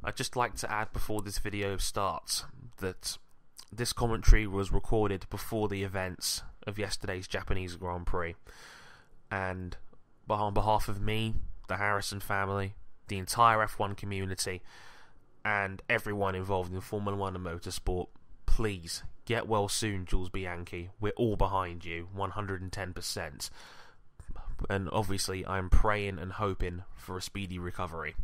I'd just like to add before this video starts that this commentary was recorded before the events of yesterday's Japanese Grand Prix, and on behalf of me, the Harrison family, the entire F1 community, and everyone involved in Formula 1 and motorsport, please get well soon, Jules Bianchi. We're all behind you, 110%. And obviously, I'm praying and hoping for a speedy recovery.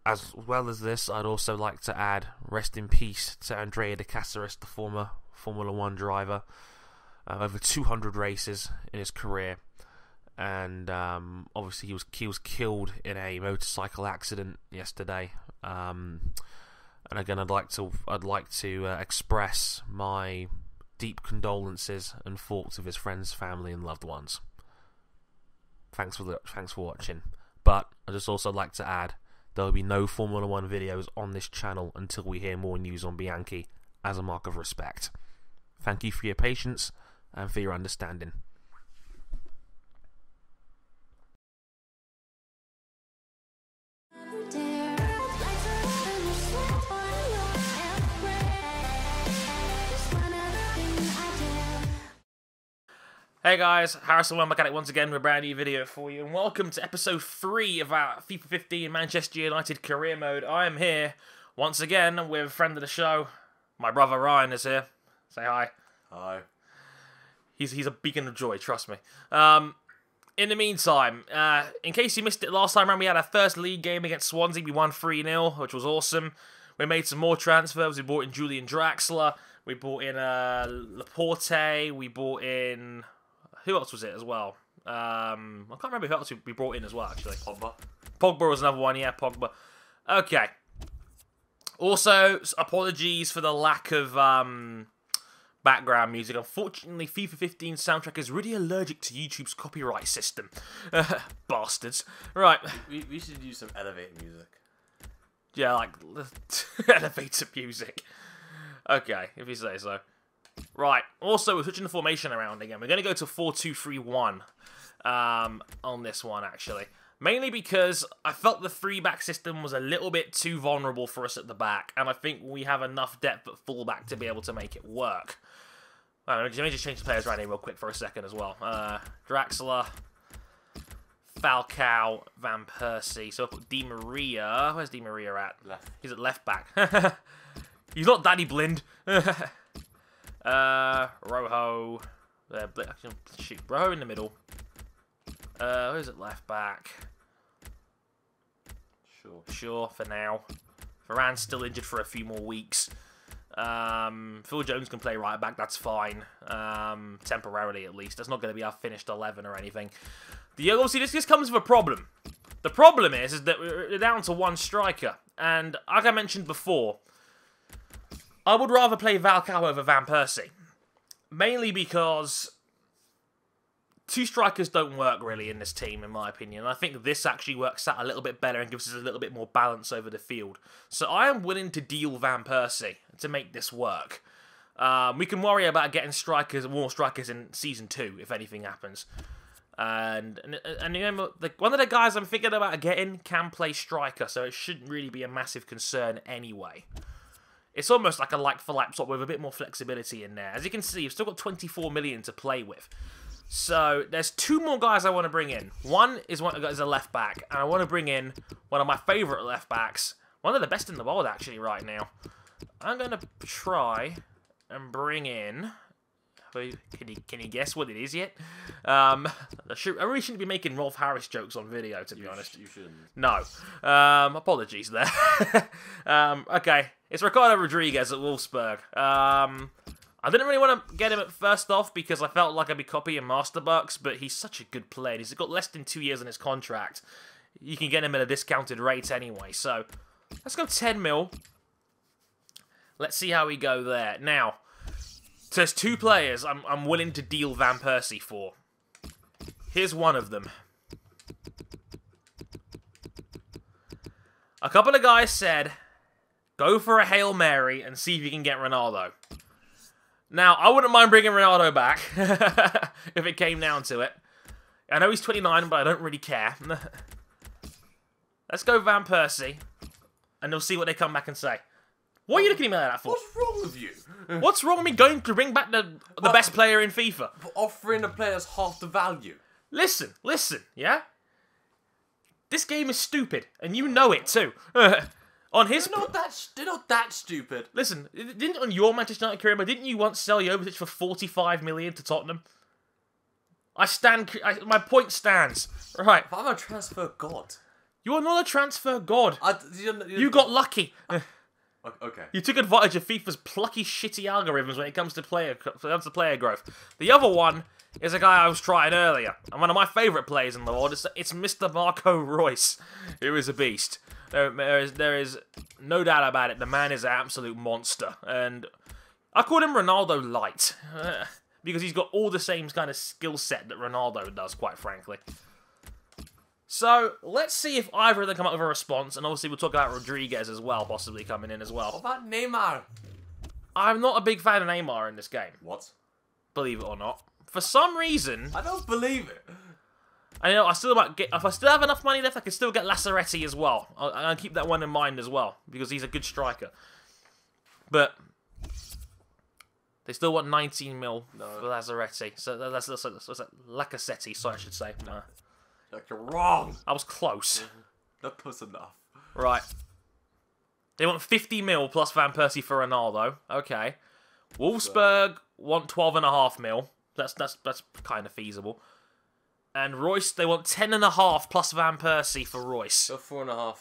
As well as this, I'd also like to add rest in peace to Andrea de Caceres, the former Formula 1 driver. Over 200 races in his career, and obviously he was killed in a motorcycle accident yesterday. And again, I'd like to express my deep condolences and thoughts of his friends, family, and loved ones. Thanks for watching. But I'd just also like to add, there will be no Formula 1 videos on this channel until we hear more news on Bianchi, as a mark of respect. Thank you for your patience and for your understanding. Hey guys, Harrison Mechanic once again with a brand new video for you, and welcome to episode 3 of our FIFA 15 Manchester United career mode. I am here once again with a friend of the show. My brother Ryan is here. Say hi. Hi. He's a beacon of joy, trust me. In the meantime, in case you missed it last time around, we had our first league game against Swansea. We won 3-0, which was awesome. We made some more transfers. We brought in Julian Draxler. We brought in Laporte. We brought in... Who else was it as well? I can't remember who else we brought in as well, actually. Pogba was another one, yeah, Pogba. Okay. Also, apologies for the lack of background music. Unfortunately, FIFA 15 soundtrack is really allergic to YouTube's copyright system. Bastards. Right. We should use some elevator music. Yeah, like elevator music. Okay, if you say so. Right, also we're switching the formation around again. We're going to go to 4-2-3-1 on this one, actually. Mainly because I felt the 3-back system was a little bit too vulnerable for us at the back, and I think we have enough depth at fullback to be able to make it work. Let me just change the players around here real quick for a second as well. Draxler, Falcao, Van Persie. So I'll put Di Maria. Where's Di Maria at? Left. He's at left back. He's not Danny Blind. Rojo. Shoot, Rojo in the middle. Who's at left back? Sure, for now. Varane's still injured for a few more weeks. Phil Jones can play right back, that's fine. Temporarily, at least. That's not going to be our finished 11 or anything. Obviously, this comes with a problem. The problem is that we're down to one striker. And, like I mentioned before, I would rather play Falcao over Van Persie. Mainly because 2 strikers don't work really in this team, in my opinion. I think this actually works out a little bit better and gives us a little bit more balance over the field. So I am willing to deal Van Persie to make this work. We can worry about getting more strikers in Season 2, if anything happens. And remember, one of the guys I'm thinking about getting can play striker, so it shouldn't really be a massive concern anyway. It's almost like a like-for-like swap with a bit more flexibility in there. As you can see, we've still got 24 million to play with. So, there's 2 more guys I want to bring in. One is a left-back, and I want to bring in one of my favourite left-backs. One of the best in the world, actually, right now. I'm going to try and bring in... Can you guess what it is yet? I really shouldn't be making Rolf Harris jokes on video, to be honest. You shouldn't. No. Apologies there. Okay. It's Ricardo Rodriguez at Wolfsburg. I didn't really want to get him at first off because I felt like I'd be copying Masterbucks, but he's such a good player. He's got less than 2 years on his contract. You can get him at a discounted rate anyway. So, let's go 10 mil. Let's see how we go there. Now, so there's 2 players I'm willing to deal Van Persie for. Here's one of them. A couple of guys said, go for a Hail Mary and see if you can get Ronaldo. Now, I wouldn't mind bringing Ronaldo back if it came down to it. I know he's 29, but I don't really care. Let's go Van Persie. and they'll see what they come back and say. What are you looking at me like that for? What's wrong with you? What's wrong with me going to bring back the best player in FIFA? For offering a player that's half the value. Listen, yeah? This game is stupid, and you know it too. On his... They're not that stupid. Listen, didn't on your Manchester United career, but didn't you once sell Jovetic for 45 million to Tottenham? My point stands. Right. But I'm a transfer god. You're not a transfer god. You got lucky. Okay. You took advantage of FIFA's plucky, shitty algorithms when it comes to player growth. The other one is a guy I was trying earlier, and one of my favourite players in the world. It's Mr. Marco Reus, who is a beast. There is no doubt about it. The man is an absolute monster, and I call him Ronaldo light because he's got all the same kind of skill set that Ronaldo does, quite frankly. So, let's see if either of them come up with a response, and obviously we'll talk about Rodriguez as well, possibly coming in as well. What about Neymar? I'm not a big fan of Neymar in this game. What? Believe it or not. For some reason... I don't believe it. I know, if I still have enough money left, I can still get Lazaretti as well. I'll keep that one in mind as well, because he's a good striker. But... they still want 19 mil for Lazaretti. So that's Lacazette, so I should say. No. You're wrong. I was close. Not close enough. Right. They want 50 mil plus Van Persie for Ronaldo. Okay. Wolfsburg want 12.5 mil. That's kind of feasible. And Royce, they want 10.5 plus Van Persie for Royce. Go 4.5.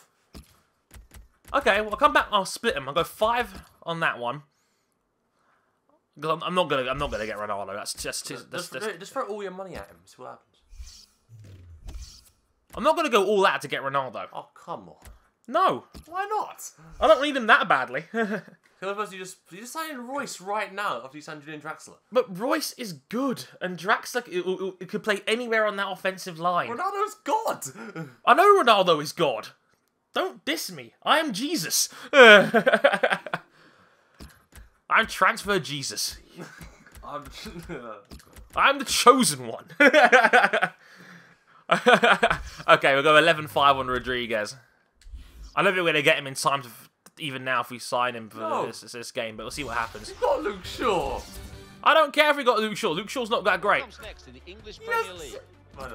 Okay, well I'll come back. I'll split them. I'll go 5 on that one. Because I'm not gonna get Ronaldo. That's just throw all your money at him. See what happens. I'm not going to go all out to get Ronaldo. Oh, come on. No. Why not? I don't need him that badly. You just signed Royce right now after you signed Julian Draxler. But Royce is good, and Draxler it could play anywhere on that offensive line. Ronaldo's God. I know Ronaldo is God. Don't diss me. I am Jesus. I'm transfer Jesus. I'm the chosen one. Okay, we'll go 11-5 on Rodriguez. I don't think we're going to get him in time to even now if we sign him for this game, but we'll see what happens. You've got Luke Shaw. I don't care if we got Luke Shaw. Luke Shaw's not that great. Comes next in the English Premier League.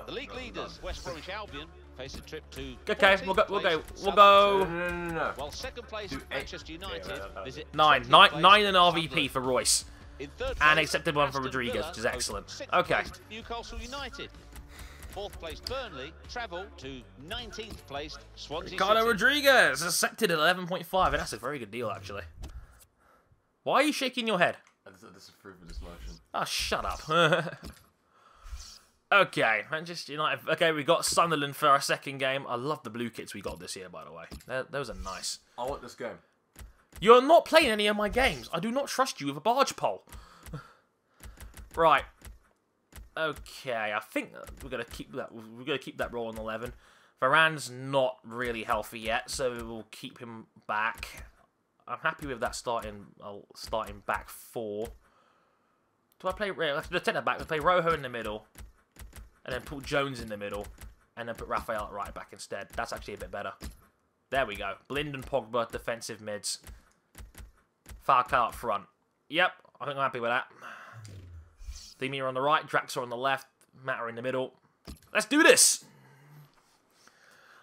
The league leaders, West Bromwich Albion, face a trip to. Okay, we'll go. No. While second place Manchester United visit 9 and RVP for Royce, in third and place, accepted one for Aston Rodriguez, Villa which is excellent. host Okay. 6th Newcastle United. 4th place Burnley travel to 19th place Swansea Ricardo City. Rodriguez accepted at 11.5, and that's a very good deal actually. Why are you shaking your head? I disapprove of this motion. Oh, shut up. Okay, Manchester United. Okay, we got Sunderland for our second game. I love the blue kits we got this year, by the way. Those are nice. I want this game. You're not playing any of my games. I do not trust you with a barge pole. Right. Okay, I think we're gonna keep that. We're gonna keep that roll on 11. Varane's not really healthy yet, so we'll keep him back. I'm happy with that starting back 4. Do I play? Let's take that back. We play Rojo in the middle, and then put Jones in the middle, and then put Raphael at right back instead. That's actually a bit better. There we go. Blind and Pogba, defensive mids. Falcao up front. Yep, I think I'm happy with that. Demir on the right, Draxler on the left, Matter in the middle. Let's do this!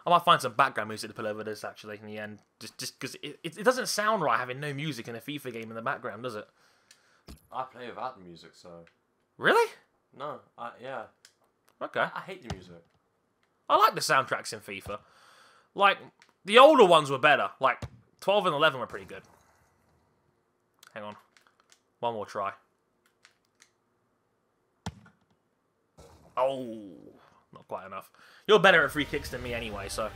I might find some background music to put over this, actually, in the end. Just because it doesn't sound right having no music in a FIFA game in the background, does it? I play without the music, so... Really? No, yeah. Okay. I hate the music. I like the soundtracks in FIFA. Like, the older ones were better. Like, 12 and 11 were pretty good. Hang on. One more try. Oh, not quite enough. You're better at free kicks than me anyway, so...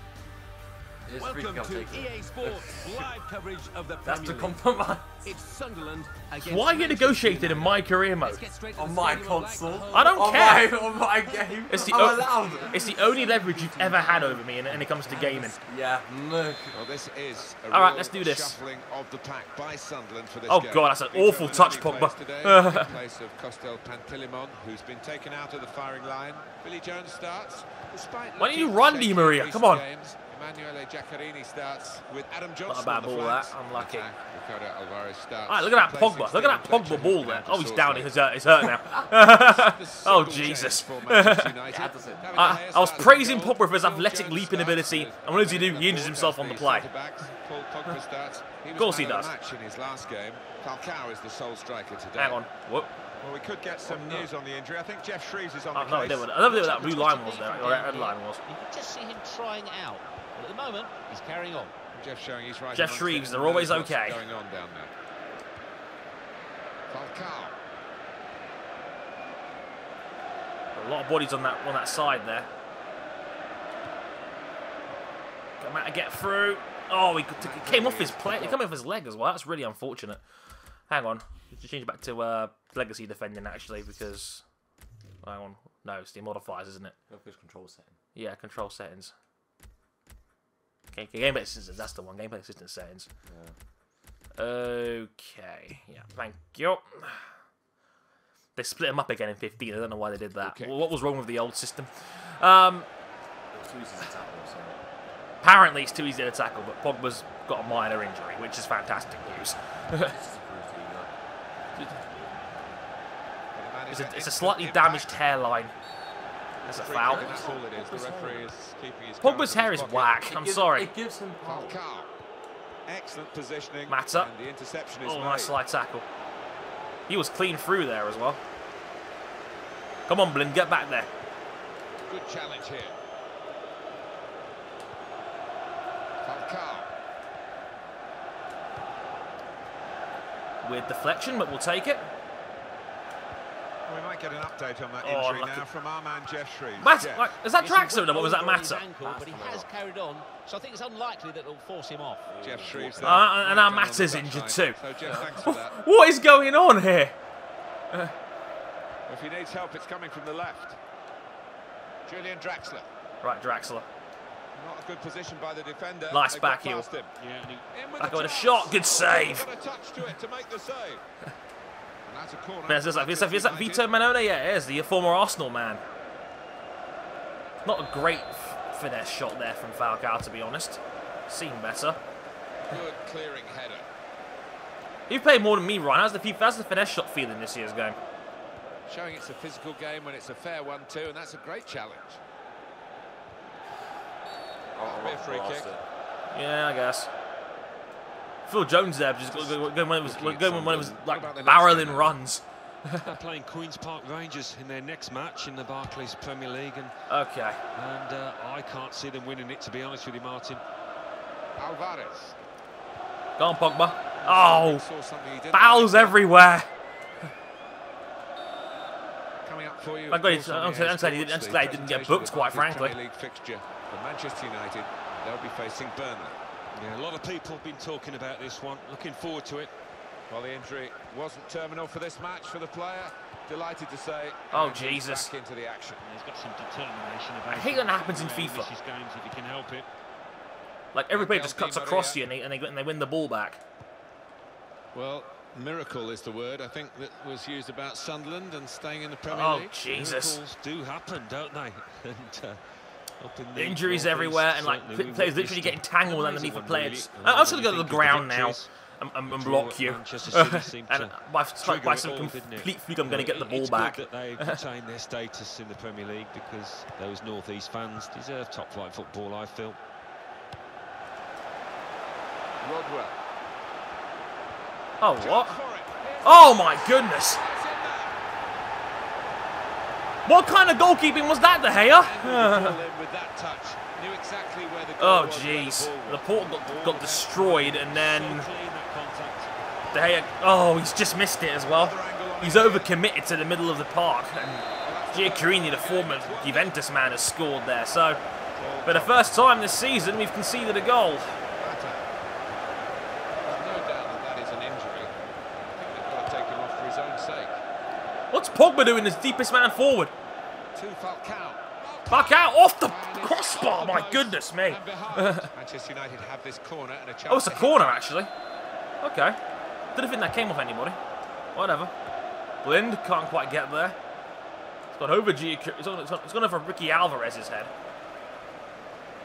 It is free Welcome kick, I'll to take it. EA Sports live coverage of the That's Premier to League. compromise. It's Sunderland against Why are you negotiating in my career mode? On my console. I don't care. On my game. It's the, I'm allowed. it's the only leverage you've ever had over me when it comes to gaming. Yeah. Well, this is a All right, real let's do this. shuffling of the pack by Sunderland for this Oh game. God, that's an awful touch, Pogba. In place of Costel Pantilimon, who's been taken out of the firing line. Billy Jones starts. Why don't you run, Di Maria? Come on. Emanuele Giaccarini starts with Adam Johnson. Not a bad on the ball, flanks. that. Unlucky. Ricardo Alvarez starts. Alright, look at that Pogba. Look at that Pogba ball there. Oh, he's down. He's hurt now. Oh, Jesus. I was praising Pogba for his athletic leaping ability, and what does he do? He injures himself on the play. Of course he does. In his last game, Falcao is the sole striker today. Hang on. Whoop. Well, we could get some news on the injury. I think Jeff Shreves is on Oh, the no, case. I don't know what that blue line was there, or that red line was. You can just see him trying out. But at the moment, he's carrying on. Jeff showing he's right. Jeff Shreves, they're always okay. Going on down there. Falcao. A lot of bodies on that side there. Come out to get through. Oh, he came off his play. He came off his leg as well. That's really unfortunate. Hang on. Let's change back to legacy defending actually because. Hang on. No, it's the modifiers, isn't it? Control setting. Yeah, control settings. Okay, gameplay assistance. That's the one. Gameplay assistance settings. Yeah. Okay. Yeah. Thank you. They split them up again in 15. I don't know why they did that. Okay. What was wrong with the old system? It was too easy to tackle, so. Apparently it's too easy to tackle, but Pogba's got a minor injury, which is fantastic news. It's a slightly damaged hairline. That's a foul. Pogba's hair is whack. I'm sorry. It gives him power. Falcao. Excellent positioning. Mata. And the interception is Oh, made. nice slide tackle. He was clean through there as well. Come on, Blind, get back there. Good challenge here. Falcao. Weird deflection, but we'll take it. We might get an update on that Oh, injury lucky. now from our man Jeff Shreves. Matt, Jeff. like, is that Draxler or was that Over his Mata? ankle, but he has carried on, so I think it's unlikely that it'll force him off. Jeff Shreves. And our Mata's injured too. So Jeff, thanks for that. What is going on here? If he needs help, it's coming from the left. Julian Draxler. Right, Draxler. Not a good position by the defender. Nice They got back heel. past him. In with Back the with a chance. shot, good save. Got a touch to it to make the save. And that's a corner. Man, is that Vito Manone? Yeah, it is. The former Arsenal man. Not a great finesse shot there from Falcao, to be honest. Seen better. Good clearing header. You've played more than me, Ryan. How's the finesse shot feeling this year's game? Showing it's a physical game when it's a fair one too, and that's a great challenge. Be a free kick. Yeah, I guess. Phil Jones there, just going one of his like barreling runs. They're playing Queen's Park Rangers in their next match in the Barclays Premier League, and Okay. I can't see them winning it, to be honest with you, Martin. Alvarez. Go on, Pogba. Oh, Saw something he didn't fouls like. everywhere. Coming up for you. My God, of course, on I'm the glad Sports, he the didn't get presentation booked, of the quite Barclays frankly. Premier League fixture for Manchester United. They'll be facing Burnley. Yeah, a lot of people have been talking about this one. Looking forward to it. Well, the injury wasn't terminal for this match for the player. Delighted to say. Oh, and he's Jesus. Back into the action. He's got some determination. I hate when that happens in FIFA. His games if he can help it. Like every player just cuts across you and they win the ball back. Well, miracle is the word I think that was used about Sunderland and staying in the Premier Oh, League. Jesus. Miracles do happen, don't they? And up in the Injuries northeast, everywhere and like certainly we players witnessed literally it. getting tangled Amazing underneath the one, players. really. I'm just going to go to the Think of ground now victories and that block you. Manchester City seemed And to by trigger some it all, didn't it? complete fluke, I'm going to get the ball It's back. good that they retain their status in the Premier League, because those northeast fans deserve top-flight football, I feel. Rodwell. Oh, what? Oh, my goodness. What kind of goalkeeping was that, De Gea? With that touch, knew exactly where the Oh, goal was, where jeez. the ball was. The port got destroyed, and then So clean, that contact. De Gea... Oh, he's just missed it as well. He's overcommitted to the middle of the park, and Giaccarini, the former Juventus man, has scored there. So, for the first time this season, we've conceded a goal. There's no doubt that that is an injury. What's Pogba doing as deepest man forward? To Falcao. Falcao off the crossbar. My goodness me. Manchester United have this corner and a chance. Oh, it's a corner actually. Okay. Didn't think that came off anybody. Whatever. Blind can't quite get there. It's gone over it's gone over Ricky Alvarez's head.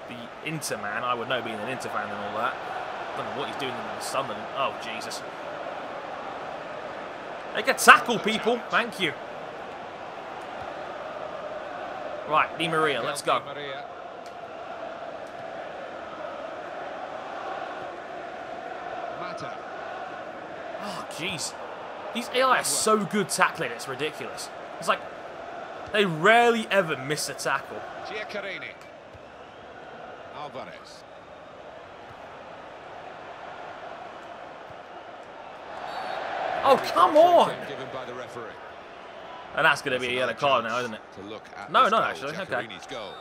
The Inter man, I would know being an Inter fan and all that. I don't know what he's doing in Sunderland. Oh, Jesus. Make a tackle, people. Thank you. Right, Di Maria, let's go. Oh, jeez. These AI are so good tackling, it's ridiculous. It's like, they rarely ever miss a tackle. Alvarez. Oh, come on! Given by the referee. And that's going to be a yellow card now, isn't it? To look at No, this not goal, actually. Okay. Giaccherini's goal.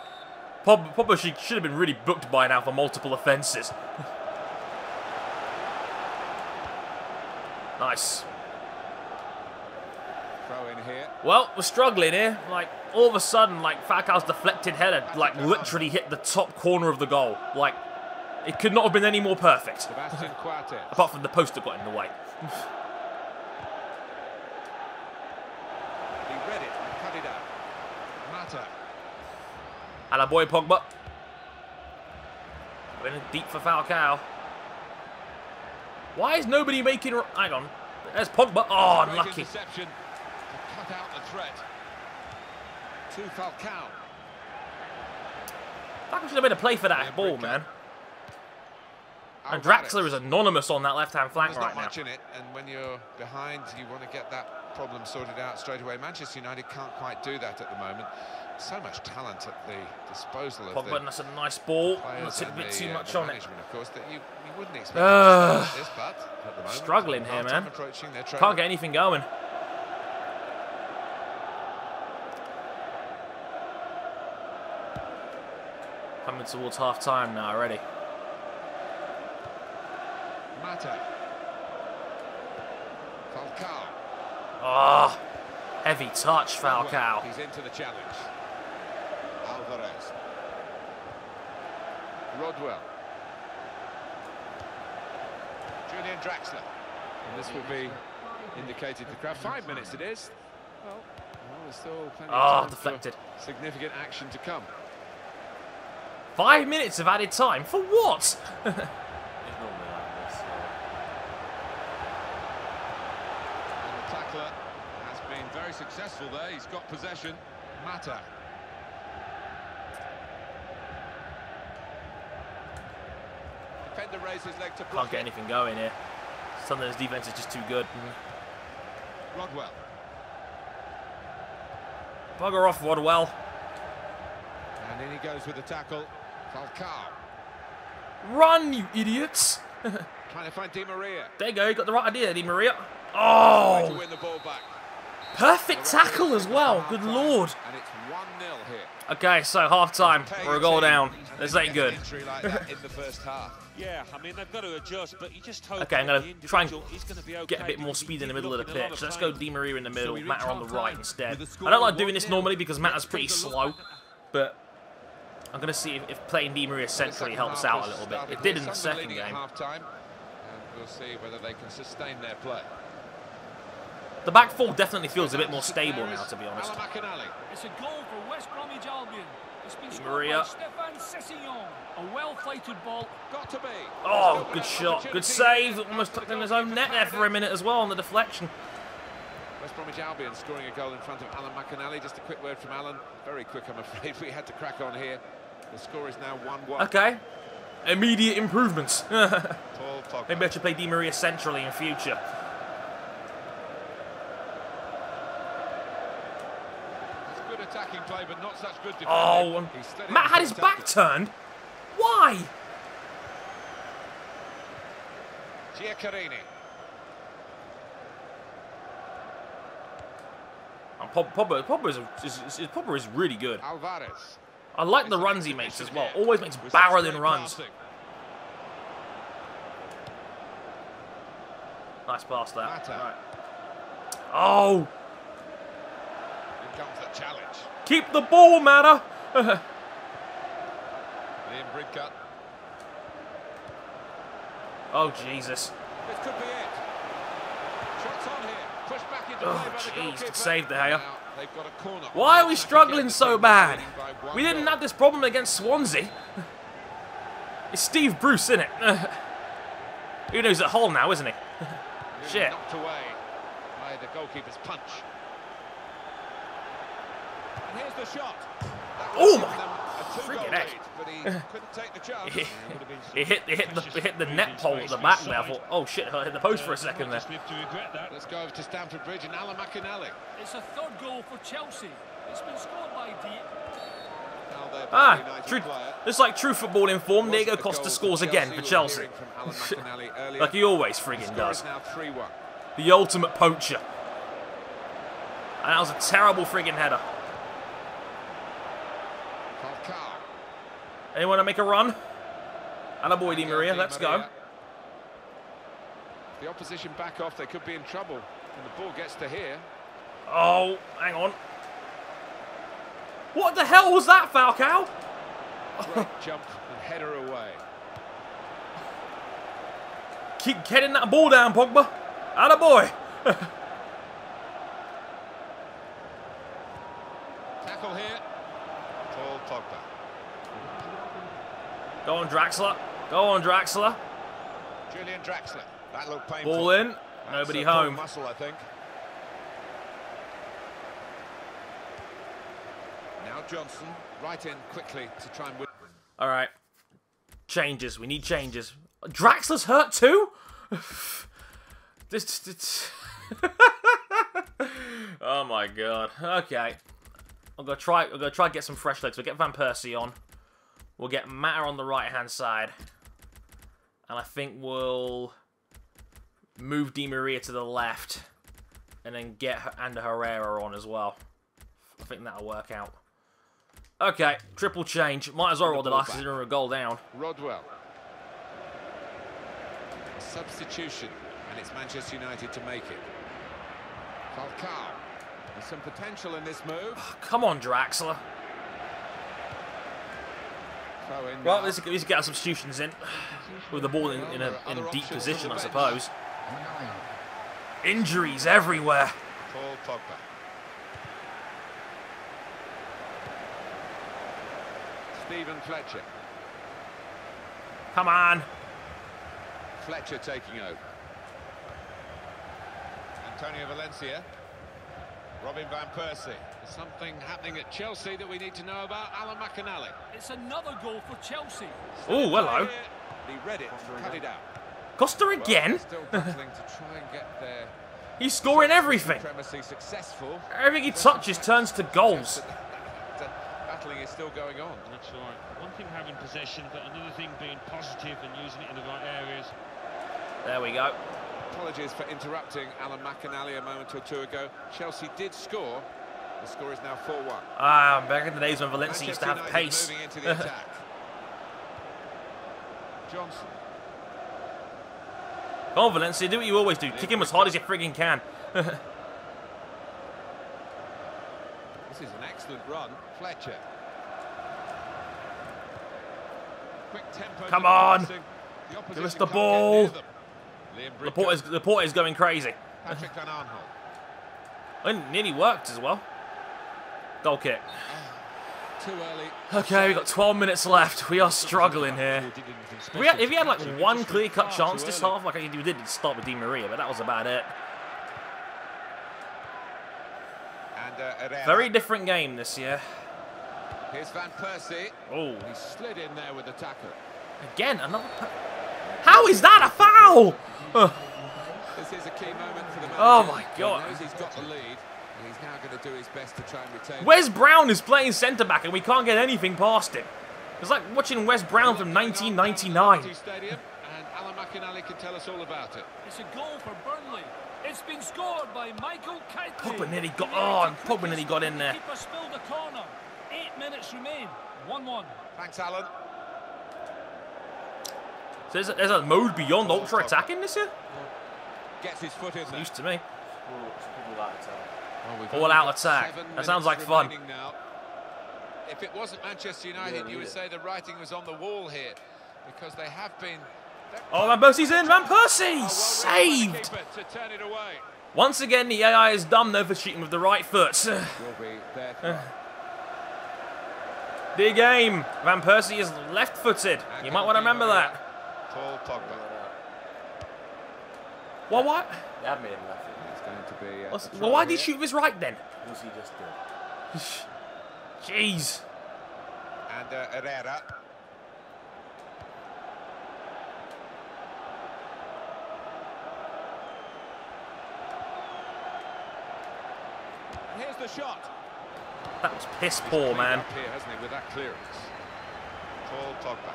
Pogba should have been really booked by now for multiple offences. Nice. Throw in here. Well, we're struggling here. Like, all of a sudden, like, Falcao's deflected header, like, literally hit the top corner of the goal. Like, it could not have been any more perfect. Sebastian Coates. Apart from the post that got in the way. He read it and cut it out. Mata. And our boy Pogba. Going deep for Falcao. Why is nobody making... Hang on. There's Pogba. Oh, unlucky. Interception to cut out the threat. To Falcao. Falcao should have made a play for that ball, man. And Draxler is anonymous on that left-hand flank There's right not now. much in it, and when you're behind, you want to get that problem sorted out straight away. Manchester United can't quite do that at the moment. So much talent at the disposal of Pogba, that's a nice ball. players Let's hit a and bit the, too much the on it. management, of course, that you wouldn't expect like this, but at the moment, Struggling here, half-time man. approaching, they're trailing. Can't get anything going. Coming towards half-time now already. Mata. Falcao. Ah, heavy touch, Falcao. He's into the challenge. Alvarez. Rodwell. Julian Draxler. And this will be indicated to the crowd. 5 minutes it is. Well, there's still plenty of time deflected. for significant action to come. 5 minutes of added time for what? It's normally like this. And the tackler has been very successful there. He's got possession. Mata. Defender raises his leg to block. Can't get anything going here. Sunderland's defense is just too good. Rodwell. Bugger off, Rodwell. And in he goes with the tackle. Falcao. Run, you idiots! Trying to find Di Maria. There you go, you got the right idea, Di Maria. Trying to Oh! win the ball back. Perfect tackle as well, good lord. And it's 1-0 here. Okay, so half-time. We're a goal down. This ain't good. Entry like that in the first half. Yeah, I mean, they've got to adjust, but you just hope Okay, I'm going that to the try and individual is gonna be okay, get a bit more because he speed in the did middle of the look at a lot pitch. of Let's go pain. Di Maria in the middle, we Mata reach on the half-time right instead. with the score I don't like doing this 1-0. normally because Mata's pretty Let's take a slow, look. but I'm going to see if playing Di Maria centrally helps out a little bit. It did in the second game. Half-time, and we'll see whether they can sustain their play. The back four definitely feels a bit more stable now, to be honest. Alan McInally. It's a goal for West Bromwich Albion. It's been scored Maria. by Stefan Sessegnon. A well-fighted ball. Got to be. Oh, good shot. Good save. Almost tucked in his own net there for a minute as well on the deflection. West Bromwich Albion scoring a goal in front of Alan McInally. Just a quick word from Alan. Very quick, I'm afraid. We had to crack on here. The score is now 1-1. Okay. Immediate improvements. Paul Pogba. Maybe I should play Di Maria centrally in future. It's good attacking play, but not such good defending. Oh, He slid Matt in had for his the back tackle. turned. Why? Giaccherini. And Pogba is really good. Alvarez. I like the runs he makes as well. Always makes barreling runs. Nice pass there. Mata. Right. Oh! comes the challenge. Keep the ball, Matter. Liam Bridcut. Oh, Jesus. This could be it. Shots on here. Pushed back into play Oh, by the jeez. goalkeeper. Good save there. Now they've got a corner. Why are we struggling so bad? We didn't have this problem against Swansea. It's Steve Bruce, isn't it? Who knows at Hull now, isn't he? Shit. Knocked away by the goalkeeper's punch. And here's the shot. Oh my! Freaking heck. But he couldn't take the chance. It hit the net pole at the back there. I thought, oh shit, I hit the post for a second there. Let's go over to Stamford Bridge and Alan McInally. It's a third goal for Chelsea. It's been scored by Deep. It's like true football informed. Diego Costa scores again for Chelsea. Like he always friggin' does. The ultimate poacher. And that was a terrible friggin' header. Anyone to make a run? And a boy, Di Maria, let's go. The opposition back off, they could be in trouble. And the ball gets to here. Oh, hang on. What the hell was that, Falcao? Great jump and header away. Keep getting that ball down, Pogba. Atta boy. Tackle here. Paul Pogba. Go on, Draxler. Go on, Draxler. Julian Draxler. That looked painful. Ball in. Nobody home. Muscle, I think. Now Johnson, right in quickly to try and win. All right. Changes. We need changes. Draxler's hurt too? Oh my god. Okay. I'm gonna try to get some fresh legs. We'll get Van Persie on. We'll get Matter on the right-hand side. And I think we'll move Di Maria to the left. And then get Ander Herrera on as well. I think that'll work out. Okay, triple change. Might as well roll the last considering we're a goal down. Rodwell. Substitution, and it's Manchester United to make it. Falcao. There's some potential in this move. Come on, Draxler. Well, let's get our substitutions in. With the ball in deep position, I suppose. Injuries everywhere. Paul Pogba. Stephen Fletcher. Come on. Fletcher taking over. Antonio Valencia. Robin Van Persie. There's something happening at Chelsea that we need to know about. Alan McInally. It's another goal for Chelsea. Oh, hello. He read it, cut it out. Costa again? Well, still battling to try and get there. He's scoring everything. Successful. Everything he touches turns to goals. Battling is still going on. That's right. One thing having possession, but another thing being positive and using it in the right areas. There we go. Apologies for interrupting Alan McInally a moment or two ago. Chelsea did score. The score is now 4-1. Back in the days when Valencia used to have pace. Moving into the attack. Johnson. Come on, Valencia, do what you always do. Kick him as hard as you friggin' can. This is an excellent run. Fletcher. Quick tempo. Come on. The Give us the ball. Liam Laporte's going crazy. Patrick Van Aanholt. It nearly worked as well. Goal kick. Too early. Okay, we've got 12 minutes left. We are struggling here. If he had like one clear-cut chance this half, like we did start with Di Maria, but that was about it. And Very different game this year. Here's Van Persie. Oh. He slid in there with the tackle. Again, another... How is that a foul? This is a key moment for the manager. Oh my god. He knows he's got the lead. He's now going to do his best to try and retain. Wes Brown is playing centre-back and we can't get anything past him. It's like watching Wes Brown from 1999. Stadium, and Alan McInally can tell us all about it. It's a goal for Burnley. It's been scored by Michael Kite. Pogba nearly got on. Pogba nearly got in there. Keeper spilled a corner. 8 minutes remain. 1-1. Thanks, Alan. So there's a mode beyond ultra attacking this year? Gets his foot in there. Used to me. Well, we've All only out got attack. 7 That sounds minutes like fun. remaining now. If it wasn't Manchester United, you would say the writing was on the wall here, because they have been... Oh, Van Persie's in. Van Persie! Well Saved! keeper to turn it away. Once again, the AI is dumb, though, for shooting with the right foot. Will be there. Big aim. Van Persie is left-footed. You might want to remember that. Paul Pogba. Well, what? They have made him left. It's going to be... Well, why did he shoot with his right, then? Because he just did. Jeez. And Herrera. Here's the shot. That was piss poor, man. Up here, hasn't he, with that clearance. Paul Pogba.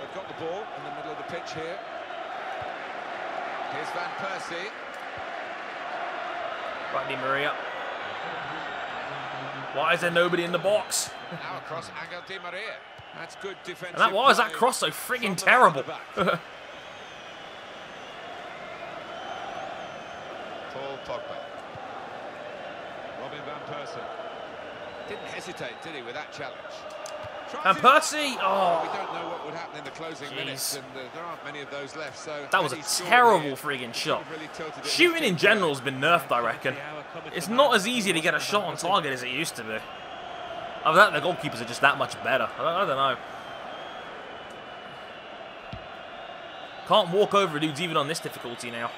They've got the ball in the middle of the pitch here. Here's Van Persie. Right, Di Maria. Why is there nobody in the box? Now across Angel Di Maria. That's good defensive. And why was that play cross so friggin' from the terrible? back. Paul Pogba. Robin Van Persie. Didn't hesitate, did he, with that challenge? Van Persie! Oh, We don't know what would happen in the closing minutes, and there aren't many of those left. So that was a terrible friggin' shot. Shooting in general has been nerfed, I reckon. It's not as easy to get a shot on target as it used to be. Other than that, the goalkeepers are just that much better. I don't know. Can't walk over dudes even on this difficulty now.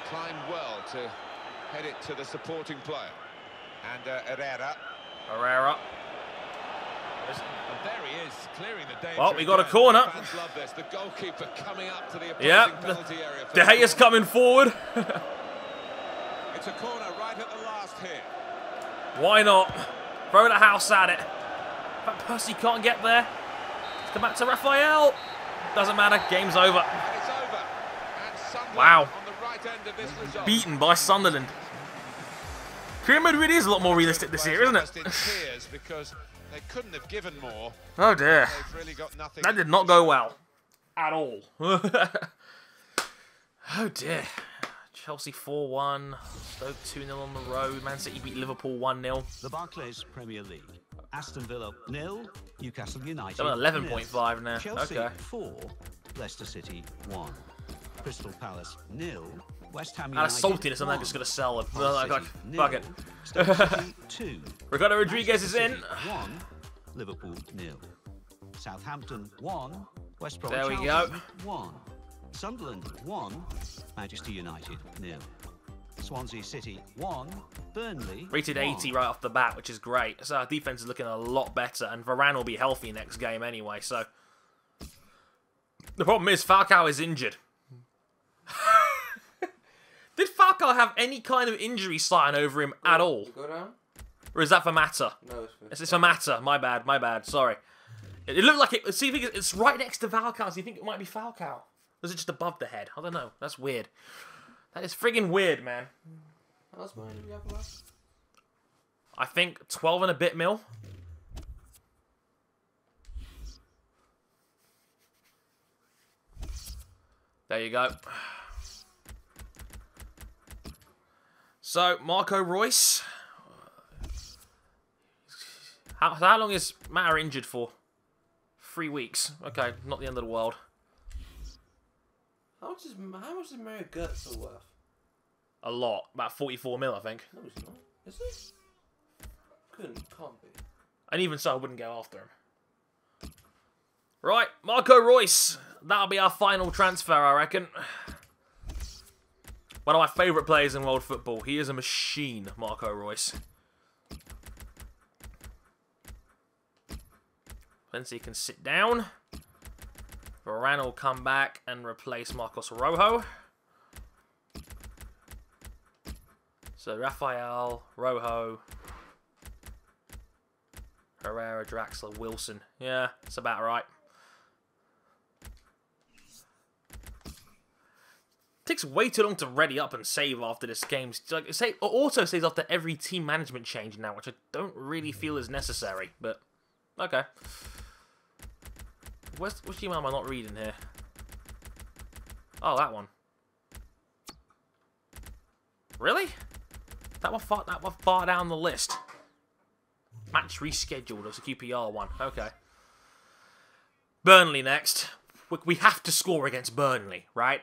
Climbed well to head it to the supporting player. And Herrera. Herrera. And there he is, clearing the danger. Well, we got a corner. Fans love this. The goalkeeper coming up to the opposing Yep. penalty area. De Gea's coming forward. It's a corner right at the last here. Why not? Throw the house at it. Van Persie can't get there. Let's come back to Raphael. Doesn't matter. Game's over. And it's over. And Sunderland Wow. on the right end of this result. Beaten by Sunderland. Real Madrid is a lot more realistic this year, isn't it? Almost in tears because they couldn't have given more. Oh dear. They've really got nothing. That did not go well. At all. Oh dear. Chelsea 4-1. Stoke 2-0 on the road. Man City beat Liverpool 1-0. The Barclays Premier League. Aston Villa 0, Newcastle United. They're on 11.5 now. Chelsea Okay. 4, Leicester City 1. Crystal Palace 0, West Ham United. Out of saltiness, I'm not just going to sell them. Hull Like, City, fuck 0, it. Stoke City 2. Ricardo Rodriguez is in. 1, Liverpool 0. Southampton 1, West Bromwich There we Albion go. 1. Sunderland 1, Manchester United 0. Swansea City 1, Burnley Rated 80 right off the bat, which is great. So our defense is looking a lot better, and Varane will be healthy next game anyway, so... The problem is, Falcao is injured. Did Falcao have any kind of injury sign over him at all? Go down? Or is that for Mata? No, it's It's for Mata. My bad, sorry. It looked like it... See, it's right next to Falcao, so you think it might be Falcao. Or is it just above the head? I don't know. That's weird. That is friggin' weird, man. How much money do we have left? I think 12 and a bit mil. There you go. So, Marco Reus. How long is Matter injured for? 3 weeks. Okay, not the end of the world. How much is Mario Götze worth? A lot. About 44 mil, I think. No, he's not. Is he? Can't be. And even so, I wouldn't go after him. Right, Marco Reus. That'll be our final transfer, I reckon. One of my favourite players in world football. He is a machine, Marco Reus. Valencia can sit down. Varane will come back and replace Marcos Rojo. So Raphael, Rojo, Herrera, Draxler, Wilson. Yeah, that's about right. Takes way too long to ready up and save after this game. Like, it auto saves after every team management change now, which I don't really feel is necessary, but okay. Which email am I not reading here? Oh, that one. Really? That was far down the list. Match rescheduled. It's a QPR one. Okay. Burnley next. We have to score against Burnley, right?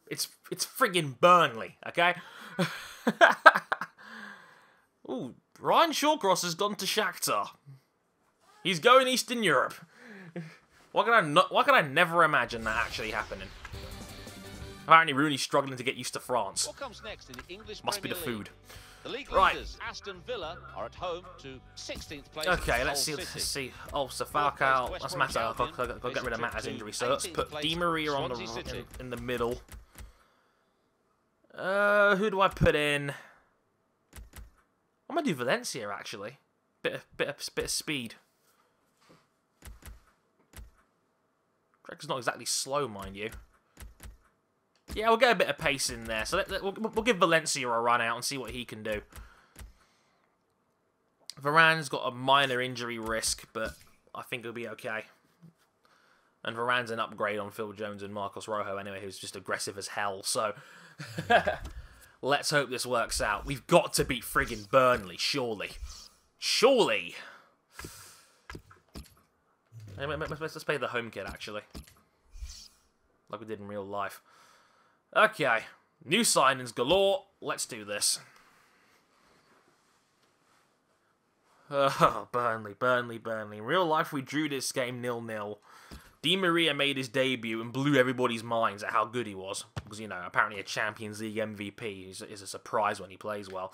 It's friggin' Burnley, okay? Ooh, Ryan Shawcross has gone to Shakhtar. He's going Eastern Europe. Why could I never imagine that actually happening? Apparently Rooney's struggling to get used to France. What comes next in the English Must be the Premier food. League? The league Right. leaders, Aston Villa, are at home to 16th place. Okay, Hull let's see. City. Let's see. Oh, so Falcao. That's Mata. I've got to get rid of Mata's injury. So let's put Di Maria on in the middle. Who do I put in? I'm gonna do Valencia actually. Bit of speed. Greg's not exactly slow, mind you. Yeah, we'll get a bit of pace in there. So we'll give Valencia a run out and see what he can do. Varane's got a minor injury risk, but I think he'll be okay. And Varane's an upgrade on Phil Jones and Marcos Rojo anyway, who's just aggressive as hell. So let's hope this works out. We've got to beat friggin' Burnley, surely. Surely! Let's play the home kit, actually. Like we did in real life. Okay. New signings galore. Let's do this. Oh, Burnley. In real life, we drew this game 0-0. Di Maria made his debut and blew everybody's minds at how good he was. Because, you know, apparently a Champions League MVP is a surprise when he plays well.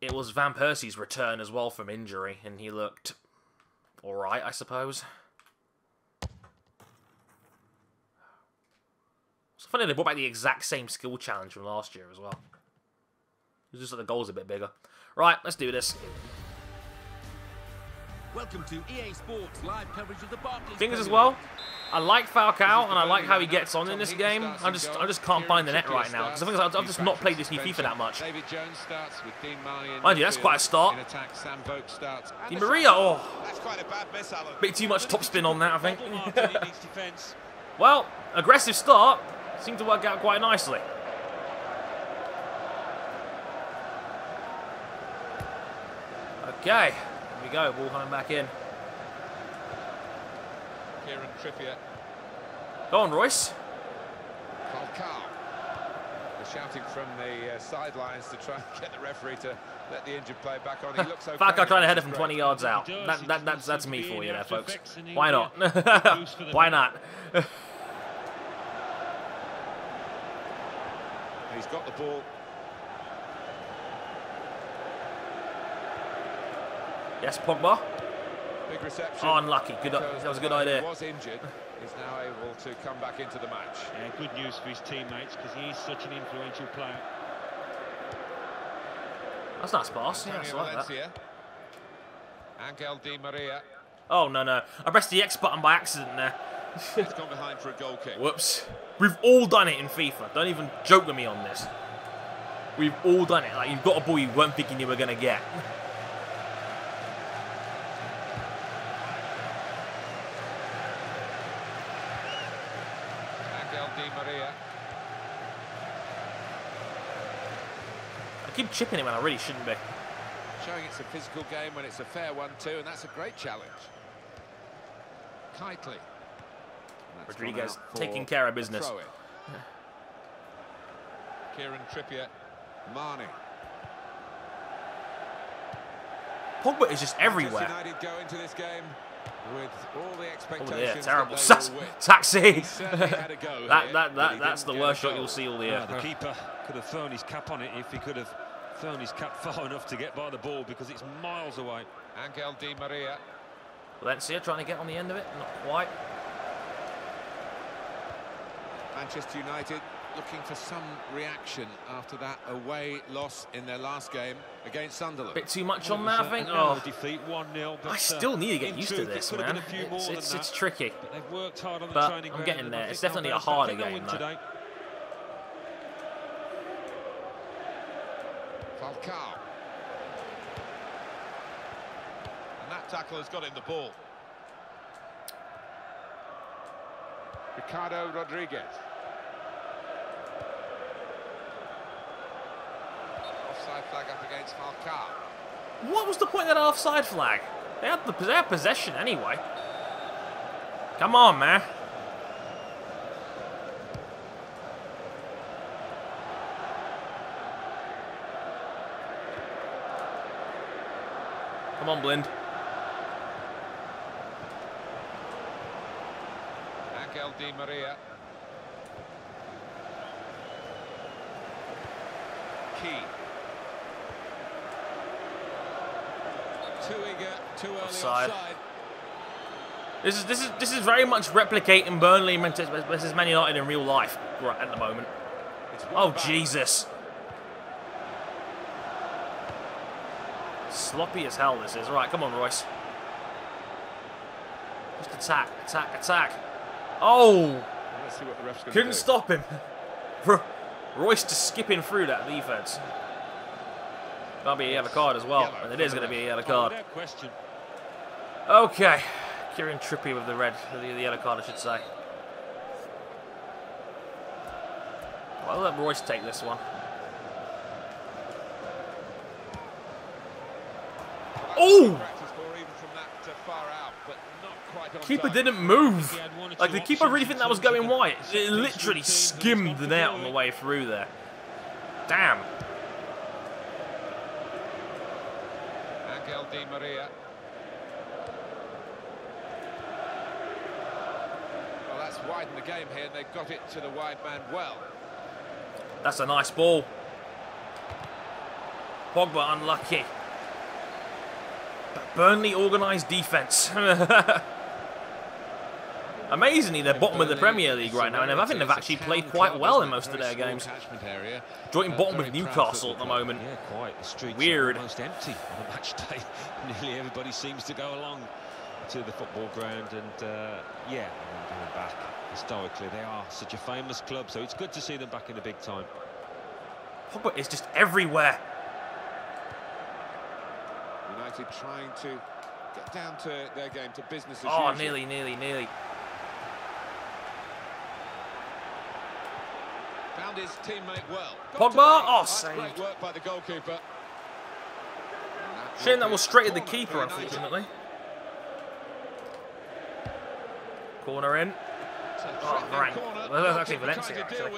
It was Van Persie's return as well from injury, and he looked alright, I suppose. It's funny they brought back the exact same skill challenge from last year as well. It's just that the goal's a bit bigger. Right, let's do this. Welcome to EA Sports live coverage of the Barclays. Things as well, I like Falcao and I like how he gets on in this game. I just can't find the net right now because I think I've just not played this new FIFA that much. Mind you, that's quite a start. Di Maria, oh, bit too much topspin on that, I think. Well, aggressive start seemed to work out quite nicely. Okay, here we go. Ball coming back in. Kieran Trippier. Go on, Royce. Falcao. They're shouting from the sidelines to try and get the referee to let the injured player back on. He looks okay. Falcao trying to head it from 20 yards out. That's me for you there, folks. Why not? Why not? He's got the ball. Yes, Pogba. Big reception. Oh, unlucky. Good. That was a good idea. He was injured. He's now able to come back into the match. Yeah, good news for his teammates because he is such an influential player. That's nice pass. Yeah, I like that. Angel Di Maria. Oh, no. I pressed the X button by accident there. He's gone behind for a goal kick. Whoops. We've all done it in FIFA. Don't even joke with me on this. We've all done it. Like, you've got a ball you weren't thinking you were going to get. Angel Di Maria. I keep chipping him when I really shouldn't be. Showing it's a physical game when it's a fair one too, and that's a great challenge. Kitely. Rodriguez taking care of business. Kieran Trippier. Marnie. Pogba is just everywhere. United go into this game with all the expectations. Oh, yeah, terrible. That they will win. Taxi. Had a go here, That's the worst shot you'll see all year. The keeper could have thrown his cap on it if he could have thrown his cap far enough to get by the ball because it's miles away. Angel Di Maria. Valencia trying to get on the end of it. Not quite. Manchester United looking for some reaction after that away loss in their last game against Sunderland. Bit too much on that, I think. Oh, defeat 1-0. I still need to get used to this, man. It's tricky. But they've worked hard on the But training I'm ground getting and there. I It's think definitely they'll a harder bounce back. game, They'll though. win today. Falcao. And that tackle has got him the ball. Ricardo Rodriguez. flag up against Falcao. What was the point of that offside flag? They had possession anyway. Come on, man. Come on, Blind. Angel Di Maria. Key. Too eager, too early Offside. offside. This is very much replicating Burnley versus Man United in real life right at the moment. Oh, Jesus. Sloppy as hell this is. Right, come on, Royce. Just attack, attack, attack. Oh! Let's see what the ref's going to Couldn't do. stop him. Royce just skipping through that defense. That'll be a yellow card as well. And it is going to be a yellow card. Without question. Okay. Kieran Trippier with the yellow card, I should say. I'll let Royce take this one. Oh! Keeper didn't move. Like, the keeper really think that was going wide. It literally skimmed the net on the way through there. Damn. Angel Di Maria. Well, that's widened the game here, and they've got it to the wide man well. That's a nice ball. Pogba unlucky. But Burnley organised defence. Amazingly, they're bottom of the Premier League right now, and I think they've actually played quite well in most of their games. Joint bottom with Newcastle at the moment. Yeah, quite. The streets Weird. are almost empty on a match day. Nearly everybody seems to go along to the football ground, and yeah, going back historically, they are such a famous club, so it's good to see them back in the big time. Pogba is just everywhere. United trying to get down to their game, to business as usual. Oh, nearly. Found his teammate well. Pogba, oh, saved. Great work by the goalkeeper. Shame that was straight at the keeper, unfortunately. Corner in. Oh, Varane. Well, that's actually Valencia, actually.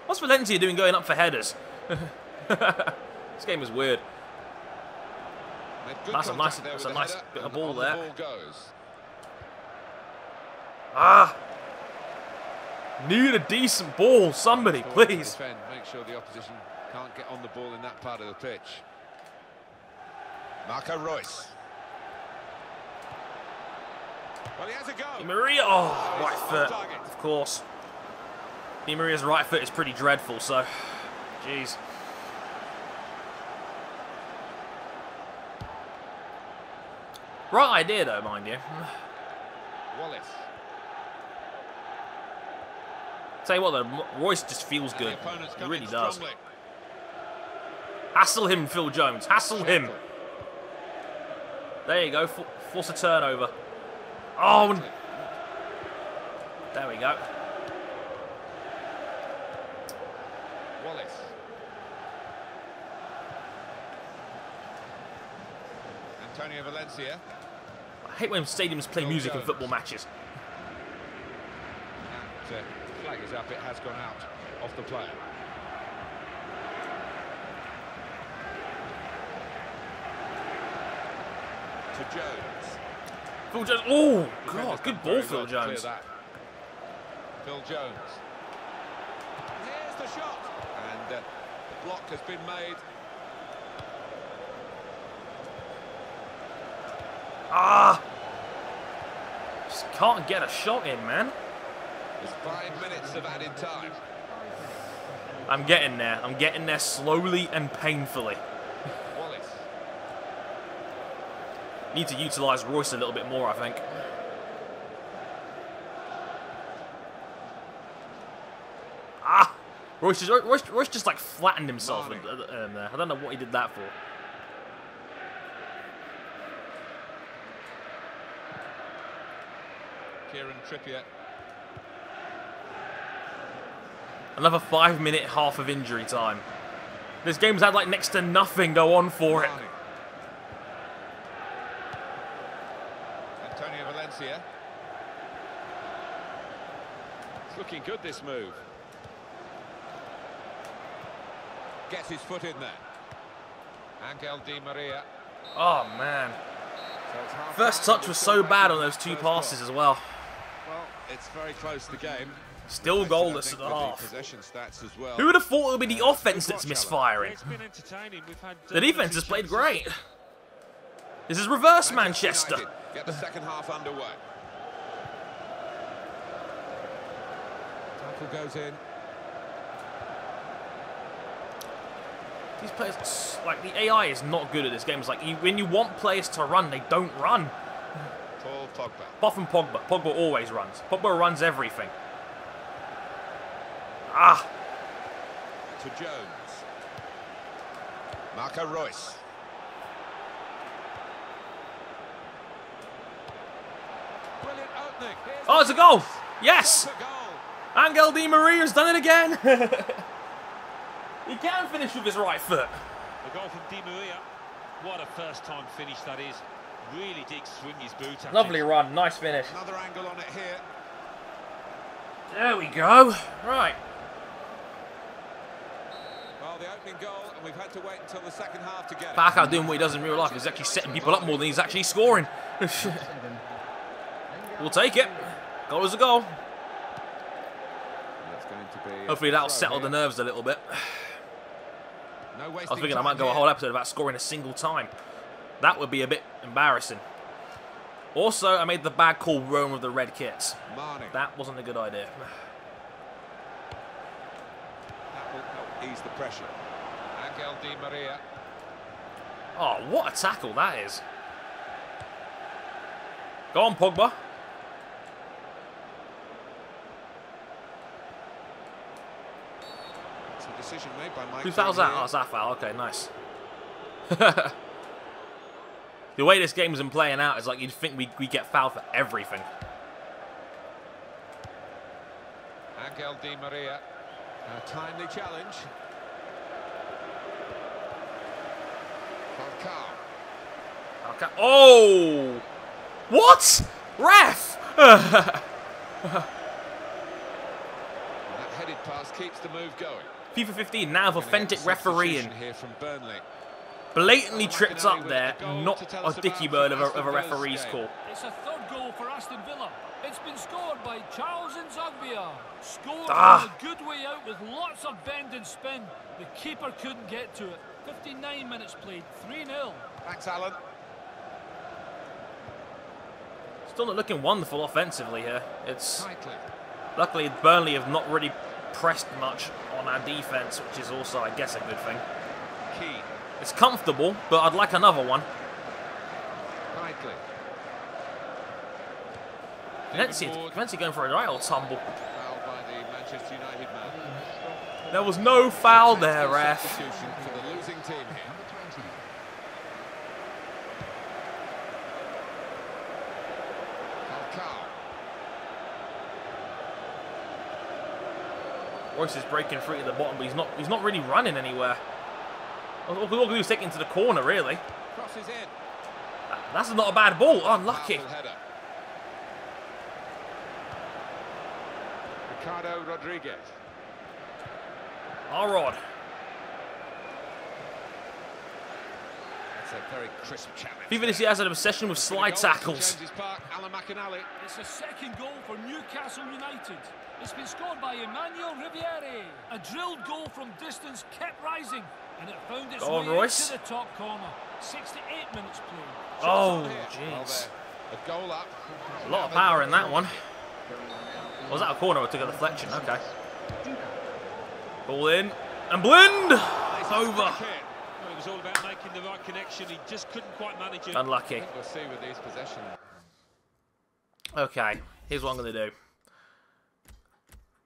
What's Valencia doing going up for headers? This game is weird. That's a nice bit of ball there. Ah! Need a decent ball, somebody, please. Make sure the opposition can't get on the ball in that part of the pitch. Marco Reus. Well, he has a go. Di Maria, oh, right foot, of course. Di Maria's right foot is pretty dreadful, so, jeez. Right idea, though, mind you. Wallace. Tell you what, though, Royce just feels good. He really does. Hassle him, Phil Jones. Hassle him. There you go. Force a turnover. Oh, there we go. Wallace. Antonio Valencia. I hate when stadiums play music in football matches. And, flag is up, it has gone out off the player. To Jones. Phil Jones. Oh, God, good ball, Phil Jones. Phil Jones. Here's the shot. And the block has been made. Ah! Just can't get a shot in, man. There's 5 minutes of added time. I'm getting there. I'm getting there slowly and painfully. Wallace. Need to utilise Royce a little bit more, I think. Ah! Royce just like flattened himself there. I don't know what he did that for. Kieran Trippier. Another 5 minute half of injury time. This game's had like next to nothing go on for it. Antonio Valencia. It's looking good, this move. Gets his foot in there. Angel Di Maria. Oh, man. So it's half First time, touch we're was still so back bad in on the those 2 first passes quarter. as well. Well, it's very close to the game. Still goalless at the half. Possession stats as well. Who would have thought it would be the offense that's misfiring? It's been entertaining. We've had The defense has played great. This is reverse Manchester. United get the second half underway. Tackle goes in. These players, like, the AI is not good at this game. It's like, when you want players to run, they don't run. Paul Pogba. Apart from Pogba. Pogba always runs. Pogba runs everything. Ah! To Jones. Marco Reus. Brilliant opening. Oh, it's a goal! Yes! What a goal. Angel Di Maria's done it again! He can finish with his right foot. The goal from Di Maria. What a first-time finish that is. Really did swing his boot at Lovely it. run, nice finish. Another angle on it here. There we go. Right. Well, the opening goal, and we've had to wait until the second half to get it. Falcao doing what he does in real life. He's actually setting people up more than he's actually scoring. We'll take it. Goal is a goal. That's going to be Hopefully that'll settle the nerves a little bit. No I was wasting thinking I time might go a here. whole episode about scoring a single time. That would be a bit embarrassing. Also, I made the bad call rowing with the red kits. Mane. That wasn't a good idea. That will help ease the pressure. Angel Di Maria. Oh, what a tackle that is. Go on, Pogba. It's a decision made by Mike. Who fouls that? Oh, it's that foul. Okay, nice. The way this game's been playing out is like you'd think we get fouled for everything. Angel Di Maria. A timely challenge. Falcao. Okay. Oh! What? Ref! That headed pass keeps the move going. FIFA 15 now with authentic refereeing. Here from Burnley. Blatantly tripped up there, not a dicky bird of a referee's call. It's a third goal for Aston Villa. It's been scored by Charles Nzogbia. Scored from a good way out with lots of bend and spin. The keeper couldn't get to it. 59 minutes played, 3-0. Thanks, Alan. Still not looking wonderful offensively here. It's Tightly. luckily Burnley have not really pressed much on our defense, which is also, I guess, a good thing. Key. It's comfortable, but I'd like another one. Tightly. Fancy going for a right old tumble. Fouled by the Manchester United man. There was no foul there, ref. Substitution for the losing team here. Falcao. Royce is breaking free at the bottom, but he's not really running anywhere. All we can do is take it into the corner, really. Crosses in. That's not a bad ball. Unlucky. Powerful header. Ricardo Rodriguez. Rod. That's a very crisp challenge. FIFA this year has an obsession with slide tackles. James's Park, Alan McInally. It's a second goal for Newcastle United. It's been scored by Emmanuel Riviere. A drilled goal from distance kept rising, and it found its Go on, way Royce. into the top corner. 68 minutes played. Oh, Well, jeez. a goal up. A lot of power in that one. Was that a corner or took a deflection? Okay. Ball in. And Blind! Over. Well, it was all about making the right connection. He just couldn't quite manage it. Unlucky. We'll see with these possessions. Okay, here's what I'm going to do.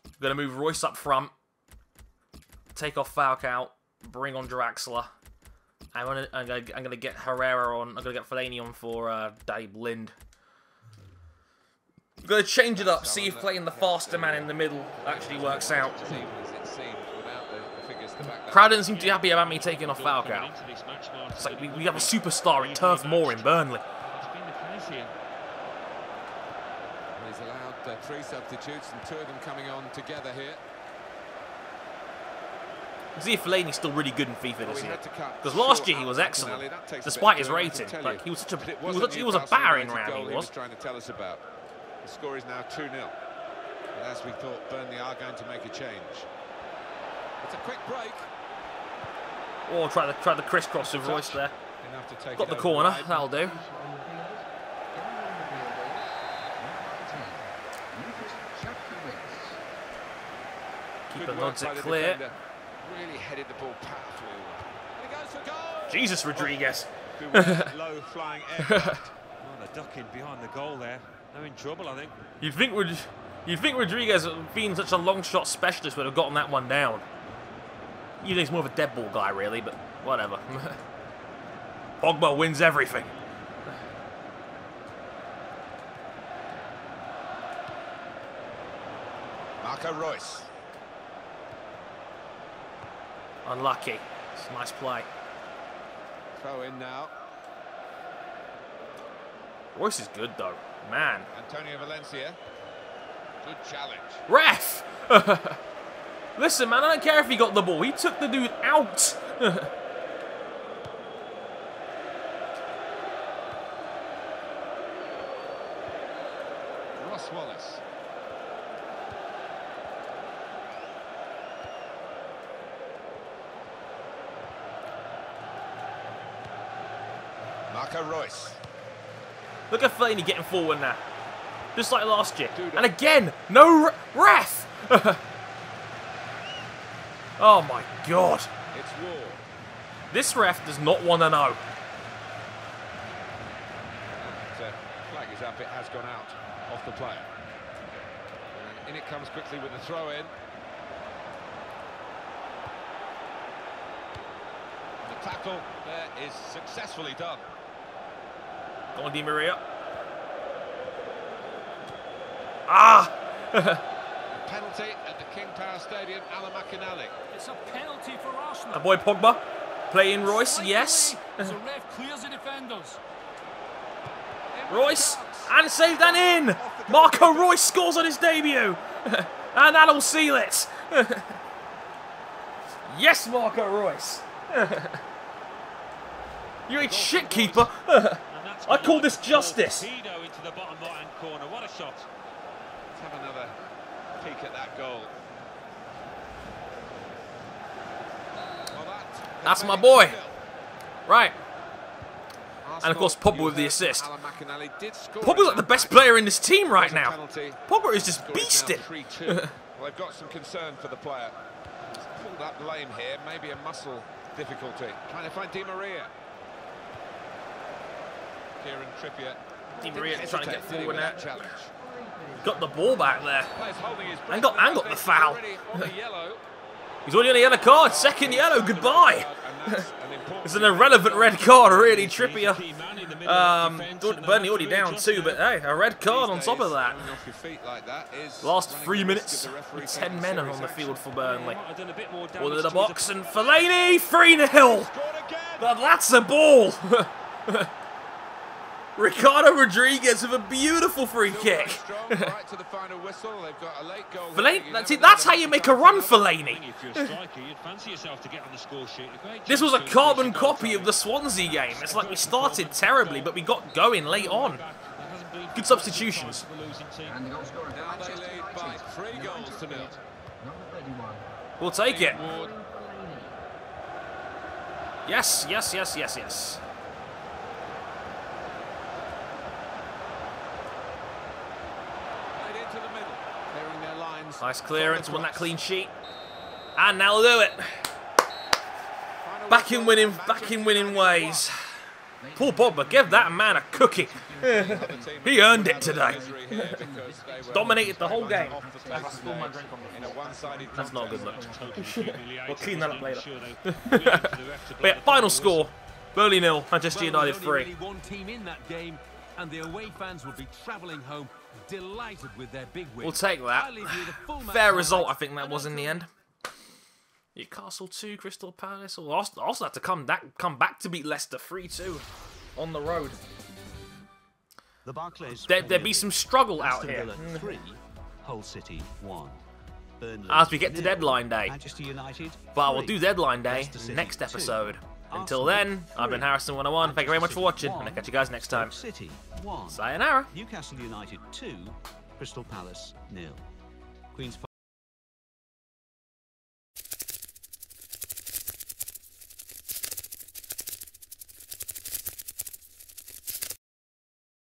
I'm going to move Royce up front. Take off Falcao. Bring on Draxler. I'm gonna get Herrera on. I'm gonna get Fellaini on for Danny Blind. I'm gonna change it up. See if playing the faster man in the middle actually works out. As even as it seemed, without the figures Crowd didn't seem too happy about me taking off Falcao. It's like we have a superstar at Turf Moor in Burnley. He's allowed 3 substitutes and 2 of them coming on together here. See if Fellaini's still really good in FIFA this year. Because last year he was excellent, despite his rating. Like he was such a he was a battering ram. He was trying to tell us about. The score is now 2-0. And as we thought, Burnley are going to make a change. It's a quick break. Oh, try the crisscross with Royce there. Got the corner. That'll do. Keeper nods it clear. Really headed the ball powerfully. And he goes for goal. Jesus, Rodriguez. Low flying aircraft. Oh, they're ducking behind the goal there. They're in trouble, I think. You'd think Rodriguez, being such a long shot specialist, would have gotten that one down. You think he's more of a dead ball guy, really, but whatever. Pogba wins everything. Marco Royce. Unlucky. It's a nice play. Throw in now. Royce is good, though. Man. Antonio Valencia. Good challenge. Ref! Listen, man, I don't care if he got the ball. He took the dude out. Ross Wallace. Marco Royce. Look at Fellaini getting forward now. Just like last year. And again, no ref! Oh my god. It's Ward. This ref does not want to know. Flag is up, it has gone out off the player. And in it comes quickly with the throw in. The tackle there is successfully done. Go on, Di Maria. Ah! Penalty at the King Power Stadium, Alan McInally. It's a penalty for Arsenal. That boy Pogba. Playing Royce, yes. The ref clears the defenders. Royce, and saved and in! Marco Royce scores on his debut! And that'll seal it! Yes, Marco Royce! You ain't shit, keeper! I call this justice! Into the bottom right-hand corner. What a shot. Let's have another peek at that goal. Well, that's my boy! Right. And of course, Pogba with the assist. Pogba's like the best player in this team right now. Pogba is just beasting. Well, they've got some concern for the player. He's pulled up lame here, maybe a muscle difficulty. Trying to find Di Maria. Kieran Trippier. Di Maria trying to get forward now. Got the ball back there. And got the foul. He's already on a yellow card. Second yellow. Goodbye. It's an irrelevant red card, really. Trippier. Burnley already down 2, but hey, a red card on top of that. Last 3 minutes with 10 men on the field for Burnley. All in the box, and Fellaini 3-0. But that's a ball. Ricardo Rodriguez with a beautiful free kick. Fellaini, that's how you make a run, Fellaini. This was a carbon copy of the Swansea game. It's like we started terribly, but we got going late on. Good substitutions. We'll take it. Yes, yes, yes, yes, yes. Nice clearance, won that clean sheet. And now they'll do it. Back in winning ways. Paul Pogba, give that man a cookie. He earned it today. Dominated the whole game. That's not a good look. We'll clean that up later. But yeah, final score. Burnley 0, Manchester United 3. And the away fans will be travelling home delighted with their big win. We'll take that. Fair result, I think that was in the end. Newcastle 2, Crystal Palace. Or also had to come back to beat Leicester 3-2 on the road. The Barclays. There'd be some struggle out Aston here. Villa 3, Hull City 1. Burnley As we get to 0, deadline day. Manchester United. But we'll 3, do deadline day Leicester City next 2, episode. Until Arsenal then, I've been 3, Harrison101. Thank you very much for watching, Manchester and I'll catch you guys next time. Stoke City 1. Sayonara. Newcastle United 2, Crystal Palace 0. Queen's